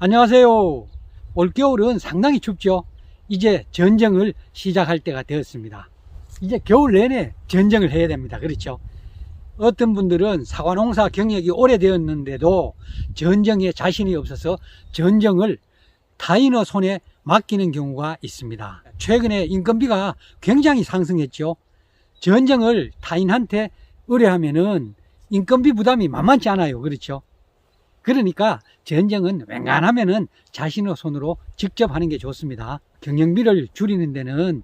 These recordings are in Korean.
안녕하세요. 올겨울은 상당히 춥죠. 이제 전정을 시작할 때가 되었습니다. 이제 겨울 내내 전정을 해야 됩니다. 그렇죠? 어떤 분들은 사과농사 경력이 오래되었는데도 전정에 자신이 없어서 전정을 타인의 손에 맡기는 경우가 있습니다. 최근에 인건비가 굉장히 상승했죠. 전정을 타인한테 의뢰하면은 인건비 부담이 만만치 않아요. 그렇죠? 그러니까 전정은 웬간하면은 자신의 손으로 직접 하는 게 좋습니다. 경영비를 줄이는 데는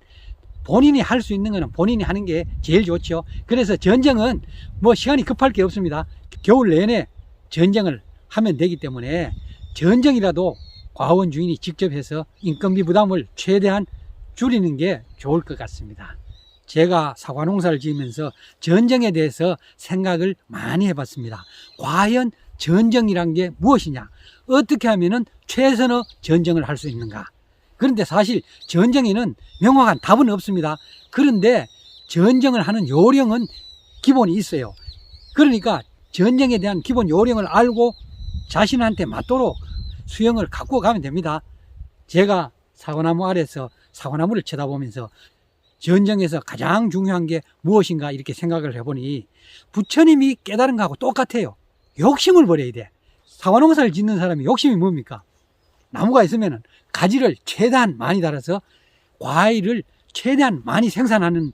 본인이 할 수 있는 거는 본인이 하는 게 제일 좋죠. 그래서 전정은 뭐 시간이 급할 게 없습니다. 겨울 내내 전정을 하면 되기 때문에 전정이라도 과원 주인이 직접 해서 인건비 부담을 최대한 줄이는 게 좋을 것 같습니다. 제가 사과 농사를 지으면서 전정에 대해서 생각을 많이 해봤습니다. 과연 전정이란 게 무엇이냐? 어떻게 하면은 최선의 전정을 할 수 있는가? 그런데 사실 전정에는 명확한 답은 없습니다. 그런데 전정을 하는 요령은 기본이 있어요. 그러니까 전정에 대한 기본 요령을 알고 자신한테 맞도록 수영을 갖고 가면 됩니다. 제가 사과나무 아래서 사과나무를 쳐다보면서 전정에서 가장 중요한 게 무엇인가 이렇게 생각을 해보니 부처님이 깨달은 거하고 똑같아요. 욕심을 버려야 돼. 사과농사를 짓는 사람이 욕심이 뭡니까? 나무가 있으면 가지를 최대한 많이 달아서 과일을 최대한 많이 생산하는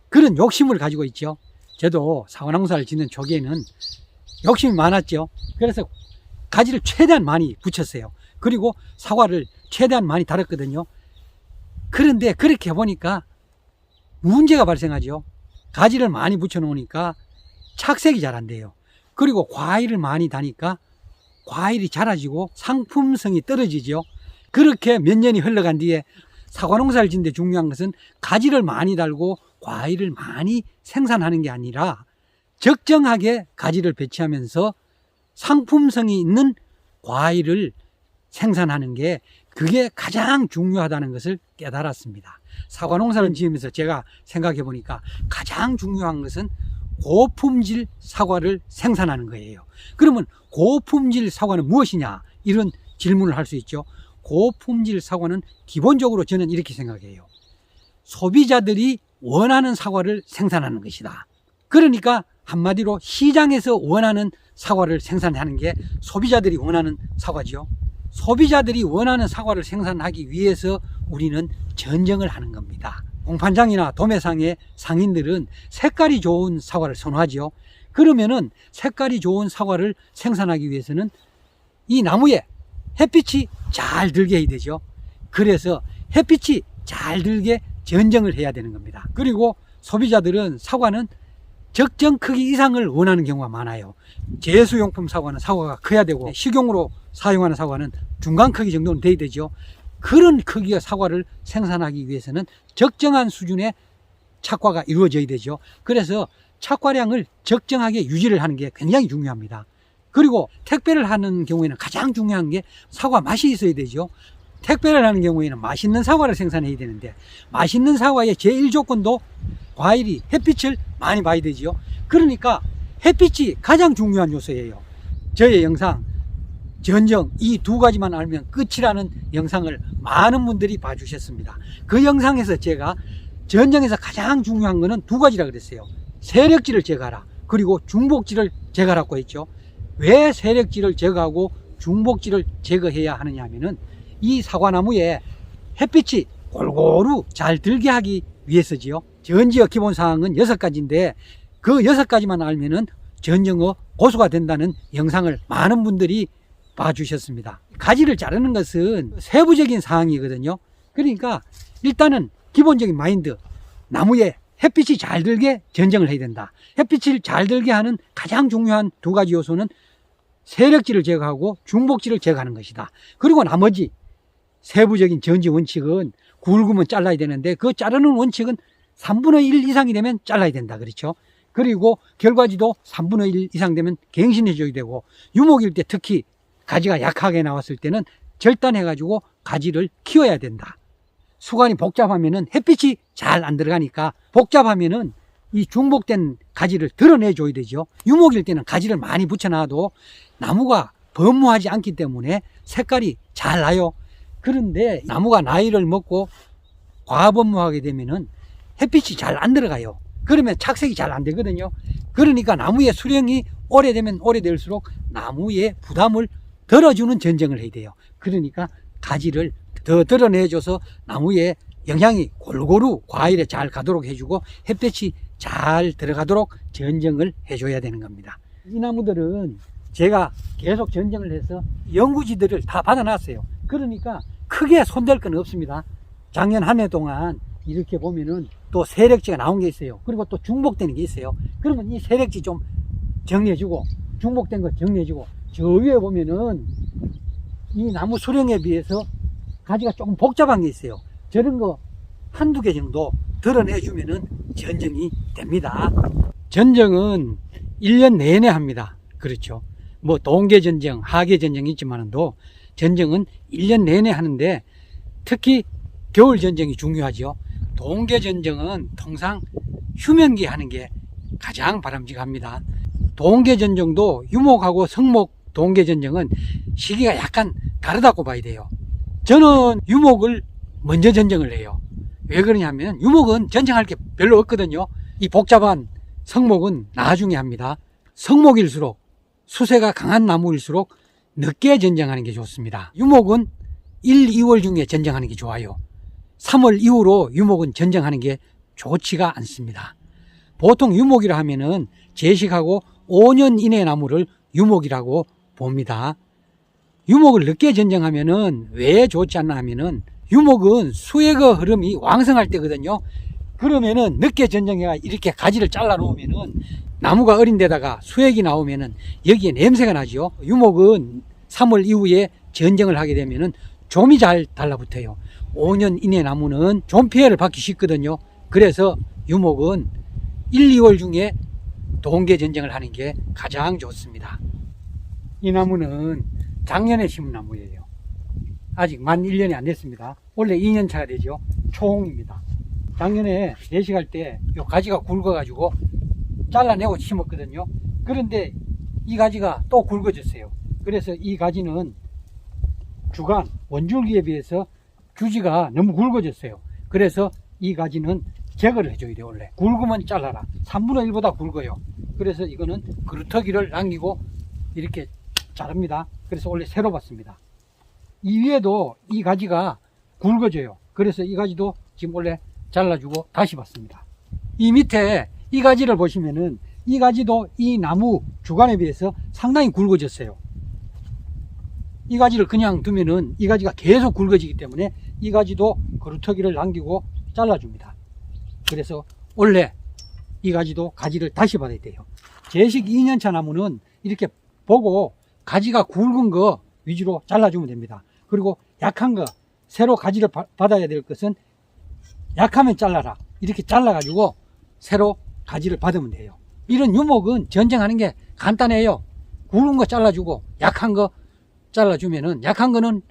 그런 욕심을 가지고 있죠. 저도 사과농사를 짓는 초기에는 욕심이 많았죠. 그래서 가지를 최대한 많이 붙였어요. 그리고 사과를 최대한 많이 달았거든요. 그런데 그렇게 해보니까 문제가 발생하죠. 가지를 많이 붙여 놓으니까 착색이 잘 안 돼요. 그리고 과일을 많이 다니까 과일이 자라지고 상품성이 떨어지죠. 그렇게 몇 년이 흘러간 뒤에 사과 농사를 짓는데 중요한 것은 가지를 많이 달고 과일을 많이 생산하는 게 아니라 적정하게 가지를 배치하면서 상품성이 있는 과일을 생산하는 게 그게 가장 중요하다는 것을 깨달았습니다. 사과 농사를 지으면서 제가 생각해 보니까 가장 중요한 것은 고품질 사과를 생산하는 거예요. 그러면 고품질 사과는 무엇이냐? 이런 질문을 할 수 있죠. 고품질 사과는 기본적으로 저는 이렇게 생각해요. 소비자들이 원하는 사과를 생산하는 것이다. 그러니까 한마디로 시장에서 원하는 사과를 생산하는 게 소비자들이 원하는 사과죠. 소비자들이 원하는 사과를 생산하기 위해서 우리는 전정을 하는 겁니다. 공판장이나 도매상의 상인들은 색깔이 좋은 사과를 선호하죠. 그러면은 색깔이 좋은 사과를 생산하기 위해서는 이 나무에 햇빛이 잘 들게 해야 되죠. 그래서 햇빛이 잘 들게 전정을 해야 되는 겁니다. 그리고 소비자들은 사과는 적정 크기 이상을 원하는 경우가 많아요. 제수용품 사과는 사과가 커야 되고 식용으로 사용하는 사과는 중간 크기 정도는 돼야 되죠. 그런 크기의 사과를 생산하기 위해서는 적정한 수준의 착과가 이루어져야 되죠. 그래서 착과량을 적정하게 유지를 하는 게 굉장히 중요합니다. 그리고 택배를 하는 경우에는 가장 중요한 게 사과 맛이 있어야 되죠. 택배를 하는 경우에는 맛있는 사과를 생산해야 되는데 맛있는 사과의 제1조건도 과일이 햇빛을 많이 봐야 되죠. 그러니까 햇빛이 가장 중요한 요소예요. 저의 영상 전정 이 두 가지만 알면 끝이라는 영상을 많은 분들이 봐주셨습니다. 그 영상에서 제가 전정에서 가장 중요한 거는 두 가지라 그랬어요. 세력질을 제거하라, 그리고 중복질을 제거하라고 했죠. 왜 세력질을 제거하고 중복질을 제거해야 하느냐 하면은 이 사과나무에 햇빛이 골고루 잘 들게 하기 위해서지요. 전지의 기본사항은 6가지인데 그 6가지만 알면은 전정의 고수가 된다는 영상을 많은 분들이 봐주셨습니다. 가지를 자르는 것은 세부적인 사항이거든요. 그러니까 일단은 기본적인 마인드, 나무에 햇빛이 잘 들게 전정을 해야 된다. 햇빛을 잘 들게 하는 가장 중요한 두 가지 요소는 세력질을 제거하고 중복질을 제거하는 것이다. 그리고 나머지 세부적인 전지 원칙은 굵으면 잘라야 되는데 그 자르는 원칙은 3분의 1 이상이 되면 잘라야 된다. 그렇죠? 그리고 결과지도 3분의 1 이상 되면 갱신해 줘야 되고 유목일 때 특히 가지가 약하게 나왔을 때는 절단해가지고 가지를 키워야 된다. 수관이 복잡하면은 햇빛이 잘 안 들어가니까 복잡하면은 이 중복된 가지를 드러내 줘야 되죠. 유목일 때는 가지를 많이 붙여놔도 나무가 범무하지 않기 때문에 색깔이 잘 나요. 그런데 나무가 나이를 먹고 과업무하게 되면은 햇빛이 잘 안 들어가요. 그러면 착색이 잘 안 되거든요. 그러니까 나무의 수령이 오래되면 오래될수록 나무의 부담을 덜어주는 전정을 해야 돼요. 그러니까 가지를 더 드러내줘서 나무에 영향이 골고루 과일에 잘 가도록 해주고 햇볕이 잘 들어가도록 전정을 해줘야 되는 겁니다. 이 나무들은 제가 계속 전정을 해서 연구지들을 다 받아놨어요. 그러니까 크게 손댈 건 없습니다. 작년 한 해 동안 이렇게 보면은 또 세력지가 나온 게 있어요. 그리고 또 중복되는 게 있어요. 그러면 이 세력지 좀 정리해주고 중복된 거 정리해주고 저 위에 보면은 이 나무 수령에 비해서 가지가 조금 복잡한 게 있어요. 저런 거 한두 개 정도 드러내주면은 전정이 됩니다. 전정은 1년 내내 합니다. 그렇죠. 뭐 동계 전정, 하계 전정이 있지만도 전정은 1년 내내 하는데 특히 겨울 전정이 중요하죠. 동계 전정은 통상 휴면기 하는 게 가장 바람직합니다. 동계 전정도 유목하고 성목 동계 전정은 시기가 약간 다르다고 봐야 돼요. 저는 유목을 먼저 전정을 해요. 왜 그러냐면 유목은 전정할 게 별로 없거든요. 이 복잡한 성목은 나중에 합니다. 성목일수록 수세가 강한 나무일수록 늦게 전정하는 게 좋습니다. 유목은 1, 2월 중에 전정하는 게 좋아요. 3월 이후로 유목은 전정하는 게 좋지가 않습니다. 보통 유목이라 하면은 제식하고 5년 이내 나무를 유목이라고 봅니다. 유목을 늦게 전정하면은 왜 좋지 않나 하면은 유목은 수액의 흐름이 왕성할 때거든요. 그러면은 늦게 전정해가 이렇게 가지를 잘라 놓으면은 나무가 어린 데다가 수액이 나오면은 여기에 냄새가 나죠. 유목은 3월 이후에 전정을 하게 되면은 좀이 잘 달라붙어요. 5년 이내 나무는 좀 피해를 받기 쉽거든요. 그래서 유목은 1, 2월 중에 동계 전정을 하는 게 가장 좋습니다. 이 나무는 작년에 심은 나무예요. 아직 만 1년이 안 됐습니다. 원래 2년 차가 되죠. 초홍입니다. 작년에 내식할 때 이 가지가 굵어가지고 잘라내고 심었거든요. 그런데 이 가지가 또 굵어졌어요. 그래서 이 가지는 주간 원줄기에 비해서 주지가 너무 굵어졌어요. 그래서 이 가지는 제거를 해줘야 돼요. 원래 굵으면 잘라라. 3분의 1보다 굵어요. 그래서 이거는 그루터기를 남기고 이렇게 자릅니다. 그래서 원래 새로 봤습니다. 이 위에도 이 가지가 굵어져요. 그래서 이 가지도 지금 원래 잘라주고 다시 봤습니다. 이 밑에 이 가지를 보시면은 이 가지도 이 나무 주간에 비해서 상당히 굵어졌어요. 이 가지를 그냥 두면은 이 가지가 계속 굵어지기 때문에 이 가지도 그루터기를 남기고 잘라줍니다. 그래서 원래 이 가지도 가지를 다시 받아야 돼요. 제식 2년차 나무는 이렇게 보고 가지가 굵은 거 위주로 잘라주면 됩니다. 그리고 약한 거, 새로 가지를 받아야 될 것은 약하면 잘라라. 이렇게 잘라가지고 새로 가지를 받으면 돼요. 이런 유목은 전정하는 게 간단해요. 굵은 거 잘라주고 약한 거 잘라주면은 약한 거는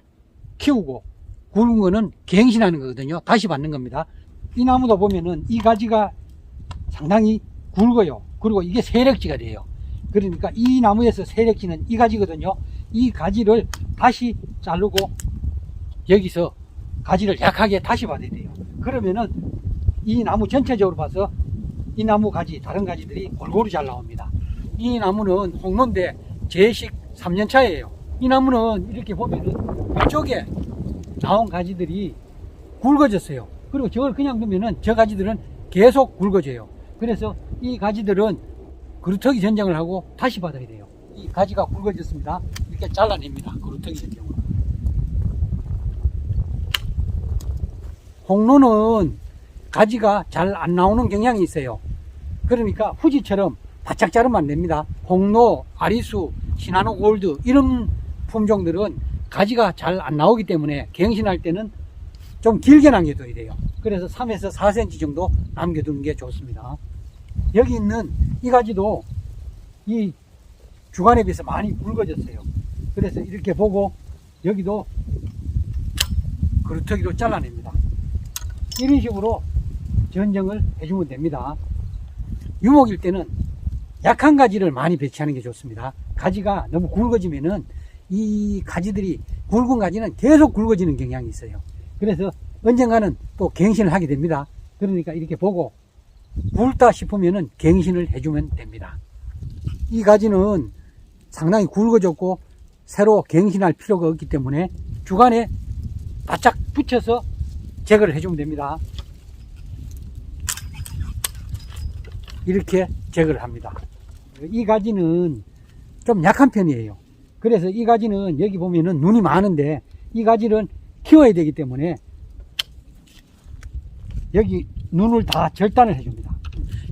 키우고 굵은 거는 갱신하는 거거든요. 다시 받는 겁니다. 이 나무도 보면은 이 가지가 상당히 굵어요. 그리고 이게 세력지가 돼요. 그러니까 이 나무에서 세력지는 이 가지거든요. 이 가지를 다시 자르고 여기서 가지를 약하게 다시 받아야 돼요. 그러면은 이 나무 전체적으로 봐서 이 나무 가지, 다른 가지들이 골고루 잘 나옵니다. 이 나무는 홍로인데 제식 3년차예요. 이 나무는 이렇게 보면은 이쪽에 나온 가지들이 굵어졌어요. 그리고 저걸 그냥 두면은 저 가지들은 계속 굵어져요. 그래서 이 가지들은 그루터기 전정을 하고 다시 받아야 돼요. 이 가지가 굵어졌습니다. 이렇게 잘라냅니다. 그루터기 전정으로. 홍로는 가지가 잘 안 나오는 경향이 있어요. 그러니까 후지처럼 바짝 자르면 안 됩니다. 홍로, 아리수, 시나노 골드 이런 품종들은 가지가 잘 안 나오기 때문에 갱신할 때는 좀 길게 남겨둬야 돼요. 그래서 3에서 4cm 정도 남겨두는 게 좋습니다. 여기 있는 이 가지도 이 주간에 비해서 많이 굵어졌어요. 그래서 이렇게 보고 여기도 그루터기로 잘라냅니다. 이런 식으로 전정을 해주면 됩니다. 유목일 때는 약한 가지를 많이 배치하는 게 좋습니다. 가지가 너무 굵어지면은 이 가지들이 굵은 가지는 계속 굵어지는 경향이 있어요. 그래서 언젠가는 또 갱신을 하게 됩니다. 그러니까 이렇게 보고 굵다 싶으면은 갱신을 해주면 됩니다. 이 가지는 상당히 굵어졌고 새로 갱신할 필요가 없기 때문에 주간에 바짝 붙여서 제거를 해주면 됩니다. 이렇게 제거를 합니다. 이 가지는 좀 약한 편이에요. 그래서 이 가지는 여기 보면은 눈이 많은데 이 가지는 키워야 되기 때문에 여기 눈을 다 절단을 해줍니다.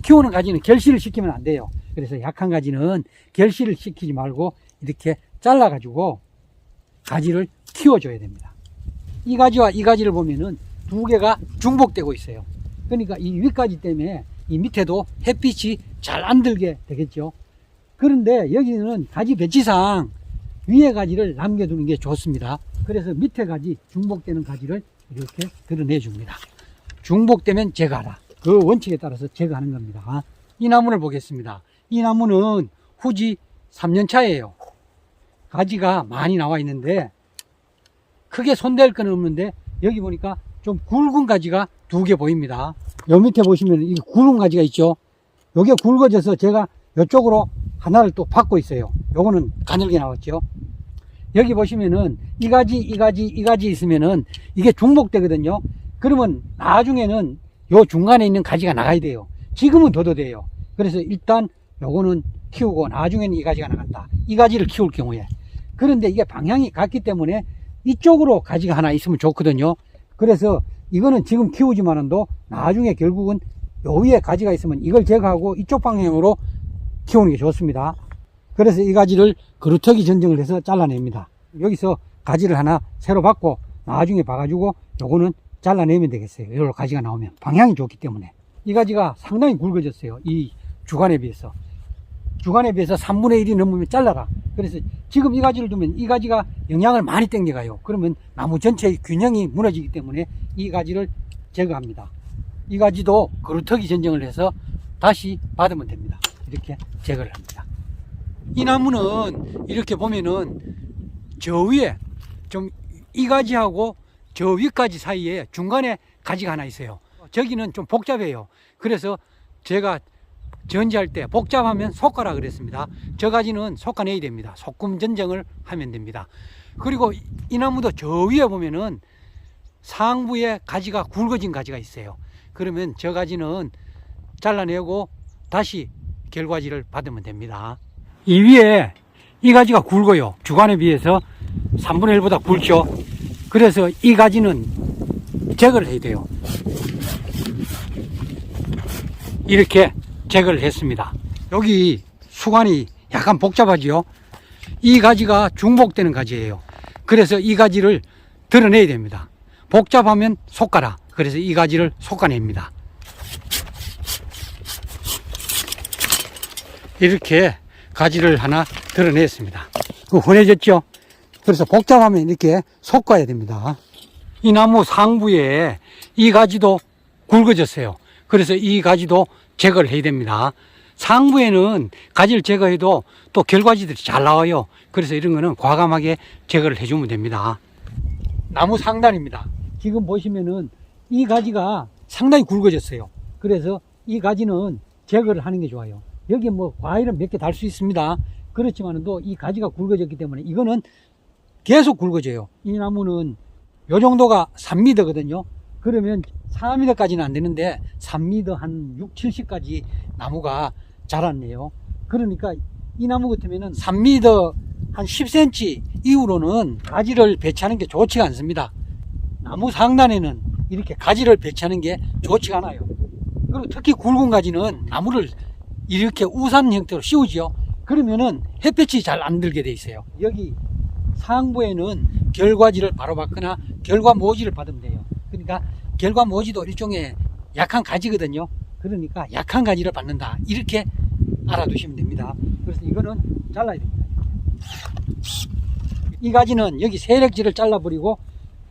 키우는 가지는 결실을 시키면 안 돼요. 그래서 약한 가지는 결실을 시키지 말고 이렇게 잘라 가지고 가지를 키워줘야 됩니다. 이 가지와 이 가지를 보면은 두 개가 중복되고 있어요. 그러니까 이 윗가지 때문에 이 밑에도 햇빛이 잘 안 들게 되겠죠. 그런데 여기는 가지 배치상 위에 가지를 남겨두는 게 좋습니다. 그래서 밑에 가지, 중복되는 가지를 이렇게 드러내 줍니다. 중복되면 제거하라. 그 원칙에 따라서 제거하는 겁니다. 이 나무를 보겠습니다. 이 나무는 후지 3년 차예요. 가지가 많이 나와 있는데 크게 손댈 건 없는데 여기 보니까 좀 굵은 가지가 두 개 보입니다. 요 밑에 보시면 이 굵은 가지가 있죠. 요게 굵어져서 제가 이쪽으로 하나를 또 받고 있어요. 요거는 가늘게 나왔죠. 여기 보시면은 이 가지, 이 가지, 이 가지 있으면은 이게 중복되거든요. 그러면 나중에는 요 중간에 있는 가지가 나가야 돼요. 지금은 둬도 돼요. 그래서 일단 요거는 키우고 나중에는 이 가지가 나간다. 이 가지를 키울 경우에. 그런데 이게 방향이 같기 때문에 이쪽으로 가지가 하나 있으면 좋거든요. 그래서 이거는 지금 키우지만은도 나중에 결국은 요 위에 가지가 있으면 이걸 제거하고 이쪽 방향으로 키우는 게 좋습니다. 그래서 이 가지를 그루터기 전정을 해서 잘라냅니다. 여기서 가지를 하나 새로 받고 나중에 봐가지고 요거는 잘라내면 되겠어요. 이걸로 가지가 나오면 방향이 좋기 때문에. 이 가지가 상당히 굵어졌어요. 이 주간에 비해서 3분의 1이 넘으면 잘라라. 그래서 지금 이 가지를 두면 이 가지가 영양을 많이 땡겨가요. 그러면 나무 전체의 균형이 무너지기 때문에 이 가지를 제거합니다. 이 가지도 그루터기 전정을 해서 다시 받으면 됩니다. 이렇게 제거를 합니다. 이 나무는 이렇게 보면은 저 위에 좀 이 가지하고 저 윗가지 사이에 중간에 가지가 하나 있어요. 저기는 좀 복잡해요. 그래서 제가 전지할 때 복잡하면 솎아라 그랬습니다. 저 가지는 솎아내야 됩니다. 소금 전정을 하면 됩니다. 그리고 이 나무도 저 위에 보면은 상부에 가지가 굵어진 가지가 있어요. 그러면 저 가지는 잘라내고 다시 결과지를 받으면 됩니다. 이 위에 이 가지가 굵어요. 주간에 비해서 3분의 1보다 굵죠. 그래서 이 가지는 제거를 해야 돼요. 이렇게 제거를 했습니다. 여기 수관이 약간 복잡하지요. 이 가지가 중복되는 가지예요. 그래서 이 가지를 드러내야 됩니다. 복잡하면 솎아라. 그래서 이 가지를 솎아냅니다. 이렇게 가지를 하나 드러냈습니다. 혼해졌죠? 그래서 복잡하면 이렇게 솎아야 됩니다. 이 나무 상부에 이 가지도 굵어졌어요. 그래서 이 가지도 제거를 해야 됩니다. 상부에는 가지를 제거해도 또 결과지들이 잘 나와요. 그래서 이런 거는 과감하게 제거를 해주면 됩니다. 나무 상단입니다. 지금 보시면은 이 가지가 상당히 굵어졌어요. 그래서 이 가지는 제거를 하는 게 좋아요. 여기 뭐 과일은 몇 개 달 수 있습니다. 그렇지만도 이 가지가 굵어졌기 때문에 이거는 계속 굵어져요. 이 나무는 요 정도가 3m거든요. 그러면 4m까지는 안 되는데 3m 한 6, 70까지 나무가 자랐네요. 그러니까 이 나무 같으면은 3m 한 10cm 이후로는 가지를 배치하는 게 좋지가 않습니다. 나무 상단에는 이렇게 가지를 배치하는 게 좋지가 않아요. 그리고 특히 굵은 가지는 나무를 이렇게 우산 형태로 씌우지요. 그러면은 햇볕이 잘 안 들게 돼 있어요. 여기 상부에는 결과지를 바로 받거나 결과 모지를 받으면 돼요. 그러니까 결과 모지도 일종의 약한 가지거든요. 그러니까 약한 가지를 받는다. 이렇게 알아두시면 됩니다. 그래서 이거는 잘라야 됩니다. 이 가지는 여기 세력지를 잘라버리고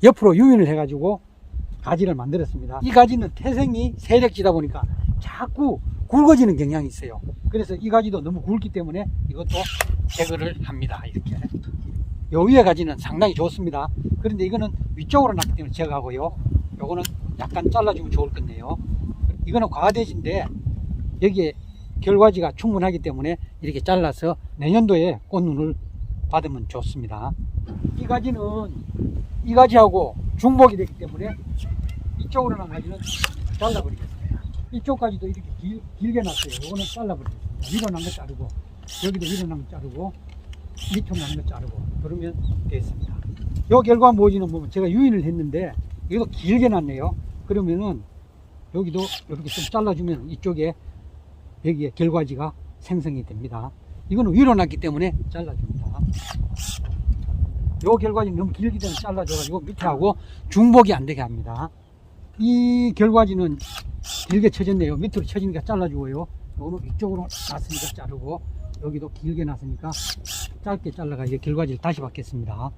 옆으로 유인을 해가지고 가지를 만들었습니다. 이 가지는 태생이 세력지다 보니까 자꾸 굵어지는 경향이 있어요. 그래서 이 가지도 너무 굵기 때문에 이것도 제거를 합니다. 이렇게 요 위에 가지는 상당히 좋습니다. 그런데 이거는 위쪽으로 났기 때문에 제거하고요. 요거는 약간 잘라주면 좋을 건데요. 이거는 과대지인데 여기에 결과지가 충분하기 때문에 이렇게 잘라서 내년도에 꽃눈을 받으면 좋습니다. 이 가지는 이 가지하고 중복이 되기 때문에 이쪽으로 난 가지는 잘라버리겠습니다. 이쪽 가지도 이렇게 길게 났어요. 이거는 잘라버리겠습니다. 위로 난 거 자르고, 여기도 위로 난 거 자르고, 밑으로 난 거 자르고, 그러면 되겠습니다. 요 결과 모지는 보면 제가 유인을 했는데 이것도 길게 났네요. 그러면은 여기도 이렇게 좀 잘라주면 이쪽에 여기에 결과지가 생성이 됩니다. 이거는 위로 났기 때문에 잘라줍니다. 요 결과지는 너무 길기 때문에 잘라줘가지고 밑에 하고 중복이 안 되게 합니다. 이 결과지는 길게 쳐졌네요. 밑으로 쳐지니까 잘라주고요. 요거는 위쪽으로 났으니까 자르고, 여기도 길게 났으니까 짧게 잘라가 이제 결과지를 다시 받겠습니다.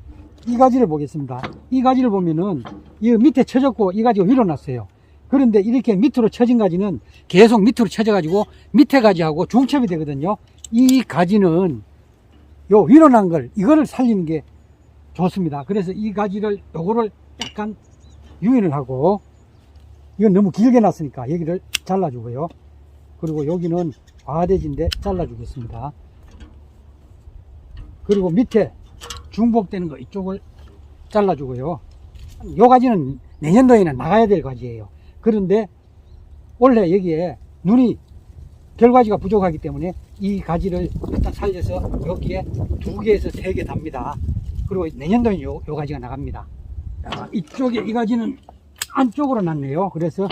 이 가지를 보겠습니다. 이 가지를 보면은 이 밑에 쳐졌고 이 가지가 위로 났어요. 그런데 이렇게 밑으로 쳐진 가지는 계속 밑으로 쳐져가지고 밑에 가지하고 중첩이 되거든요. 이 가지는 요 위로 난 걸, 이거를 살리는 게 좋습니다. 그래서 이 가지를, 요거를 약간 유인을 하고, 이건 너무 길게 났으니까 여기를 잘라주고요. 그리고 여기는 과대지인데 잘라주겠습니다. 그리고 밑에 중복되는 거 이쪽을 잘라주고요. 요 가지는 내년도에는 나가야 될 가지예요. 그런데 원래 여기에 눈이 결과지가 부족하기 때문에 이 가지를 일단 살려서 여기에 2개에서 3개 답니다. 그리고 내년도에 요 가지가 나갑니다. 자, 이쪽에 이 가지는 안쪽으로 났네요. 그래서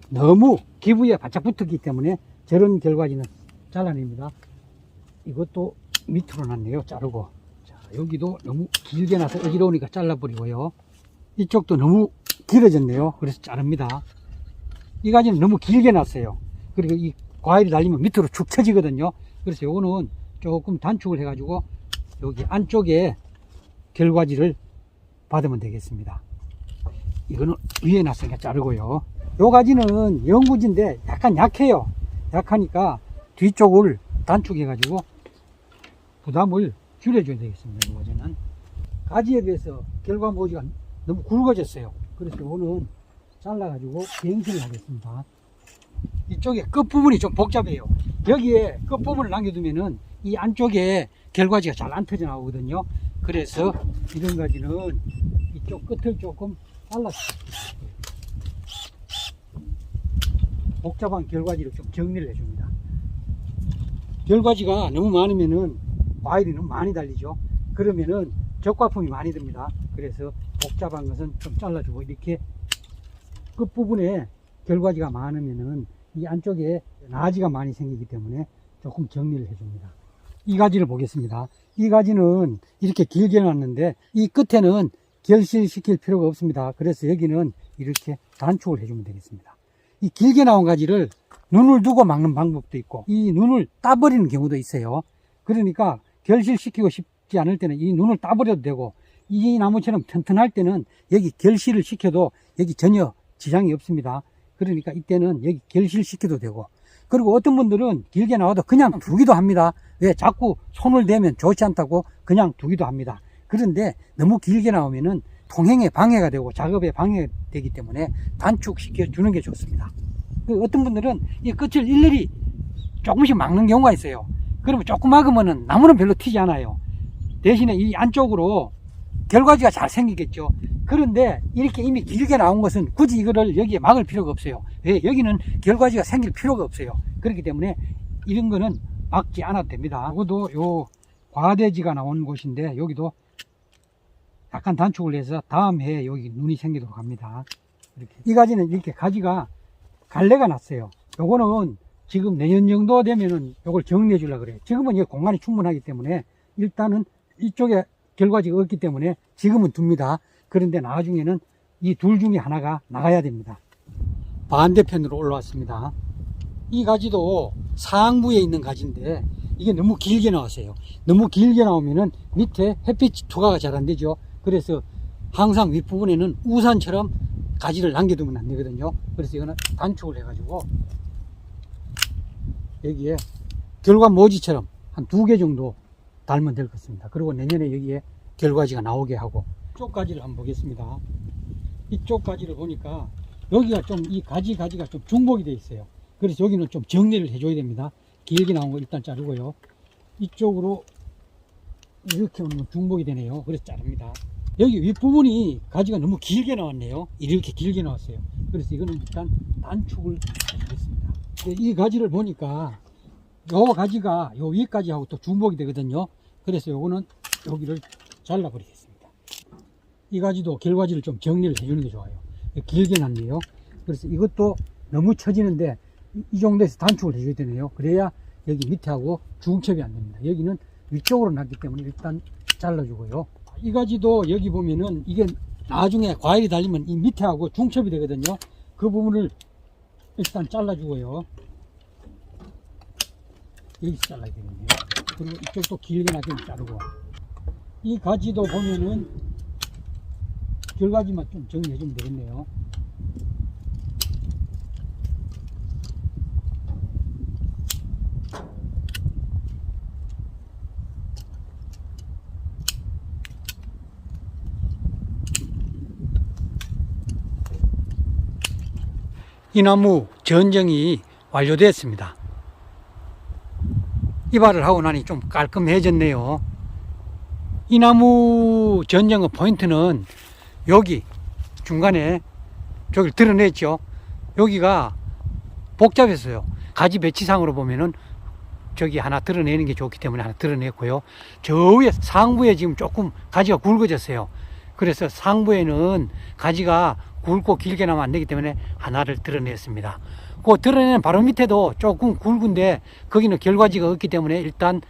너무 기부에 바짝 붙었기 때문에 저런 결과지는 잘라냅니다. 이것도 밑으로 났네요. 자르고. 자, 여기도 너무 길게 나서 어지러우니까 잘라버리고요. 이쪽도 너무 길어졌네요. 그래서 자릅니다. 이 가지는 너무 길게 났어요. 그리고 이 과일이 달리면 밑으로 축 처지거든요. 그래서 요거는 조금 단축을 해가지고 여기 안쪽에 결과지를 받으면 되겠습니다. 이거는 위에 났으니까 자르고요. 요 가지는 영구지인데 약간 약해요. 약하니까 뒤쪽을 단축해가지고 부담을 줄여줘야 되겠습니다. 이 가지는 가지에 비해서 결과 모지가 너무 굵어졌어요. 그래서 요거는 잘라가지고 갱신을 하겠습니다. 이쪽에 끝부분이 좀 복잡해요. 여기에 끝부분을 남겨두면은 이 안쪽에 결과지가 잘 안 터져 나오거든요. 그래서 이런 가지는 이쪽 끝을 조금 잘라줍니다. 복잡한 결과지를 좀 정리를 해줍니다. 결과지가 너무 많으면은 과일이 너무 많이 달리죠. 그러면은 적과품이 많이 듭니다. 그래서 복잡한 것은 좀 잘라주고, 이렇게 끝부분에 결과지가 많으면은 이 안쪽에 나지가 많이 생기기 때문에 조금 정리를 해줍니다. 이 가지를 보겠습니다. 이 가지는 이렇게 길게 놨는데 이 끝에는 결실시킬 필요가 없습니다. 그래서 여기는 이렇게 단축을 해주면 되겠습니다. 이 길게 나온 가지를 눈을 두고 막는 방법도 있고, 이 눈을 따버리는 경우도 있어요. 그러니까 결실시키고 싶지 않을 때는 이 눈을 따버려도 되고, 이 나무처럼 튼튼할 때는 여기 결실을 시켜도 여기 전혀 지장이 없습니다. 그러니까 이때는 여기 결실시켜도 되고, 그리고 어떤 분들은 길게 나와도 그냥 두기도 합니다. 왜? 자꾸 손을 대면 좋지 않다고 그냥 두기도 합니다. 그런데 너무 길게 나오면은 통행에 방해가 되고 작업에 방해가 되기 때문에 단축시켜 주는 게 좋습니다. 어떤 분들은 이 끝을 일일이 조금씩 막는 경우가 있어요. 그러면 조금 막으면은 나무는 별로 튀지 않아요. 대신에 이 안쪽으로 결과지가 잘 생기겠죠. 그런데 이렇게 이미 길게 나온 것은 굳이 이거를 여기에 막을 필요가 없어요. 왜? 여기는 결과지가 생길 필요가 없어요. 그렇기 때문에 이런 거는 막지 않아도 됩니다. 이것도 요 과대지가 나온 곳인데 여기도 약간 단축을 해서 다음 해에 여기 눈이 생기도록 합니다. 이렇게. 이 가지는 이렇게 가지가 갈래가 났어요. 요거는 지금 내년 정도 되면은 요걸 정리해 주려고 그래요. 지금은 이 공간이 충분하기 때문에 일단은 이쪽에 결과지가 없기 때문에 지금은 둡니다. 그런데 나중에는 이 둘 중에 하나가 나가야 됩니다. 반대편으로 올라왔습니다. 이 가지도 상부에 있는 가지인데 이게 너무 길게 나왔어요. 너무 길게 나오면은 밑에 햇빛 투과가 잘 안 되죠. 그래서 항상 윗부분에는 우산처럼 가지를 남겨두면 안 되거든요. 그래서 이거는 단축을 해가지고 여기에 결과 모지처럼 한 2개 정도 달면 될 것 같습니다. 그리고 내년에 여기에 결과지가 나오게 하고, 이쪽 가지를 한번 보겠습니다. 이쪽 가지를 보니까 여기가 좀 이 가지가 좀 중복이 되어 있어요. 그래서 여기는 좀 정리를 해줘야 됩니다. 길게 나온 거 일단 자르고요. 이쪽으로 이렇게 오면 중복이 되네요. 그래서 자릅니다. 여기 윗부분이 가지가 너무 길게 나왔네요. 이렇게 길게 나왔어요. 그래서 이거는 일단 단축을 해주겠습니다. 이 가지를 보니까 요 가지가 요 위까지하고 또 중복이 되거든요. 그래서 요거는 여기를 잘라버리겠습니다. 이 가지도 결과지를 좀 정리를 해주는 게 좋아요. 길게 났네요. 그래서 이것도 너무 처지는데 이 정도에서 단축을 해줘야 되네요. 그래야 여기 밑에하고 중첩이 안 됩니다. 여기는 위쪽으로 났기 때문에 일단 잘라주고요. 이 가지도 여기 보면은 이게 나중에 과일이 달리면 이 밑에하고 중첩이 되거든요. 그 부분을 일단 잘라주고요. 여기서 잘라야 되겠네요. 그리고 이쪽도 길게 나게 자르고, 이 가지도 보면은 결과지만 좀 정리해주면 되겠네요. 이 나무 전정이 완료되었습니다. 이발을 하고 나니 좀 깔끔해졌네요. 이 나무 전정의 포인트는 여기 중간에 저기를 드러냈죠. 여기가 복잡했어요. 가지 배치상으로 보면은 저기 하나 드러내는 게 좋기 때문에 하나 드러냈고요. 저 위에 상부에 지금 조금 가지가 굵어졌어요. 그래서 상부에는 가지가 굵고 길게 나면 안 되기 때문에 하나를 드러냈습니다. 그 드러내는 바로 밑에도 조금 굵은데 거기는 결과지가 없기 때문에 일단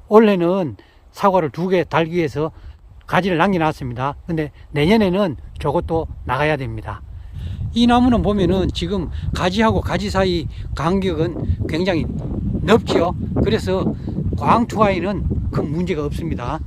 올해는 사과를 2개 달기 위해서 가지를 남겨놨습니다. 근데 내년에는 저것도 나가야 됩니다. 이 나무는 보면은 지금 가지하고 가지 사이 간격은 굉장히 넓지요. 그래서 광투하에는 큰 문제가 없습니다.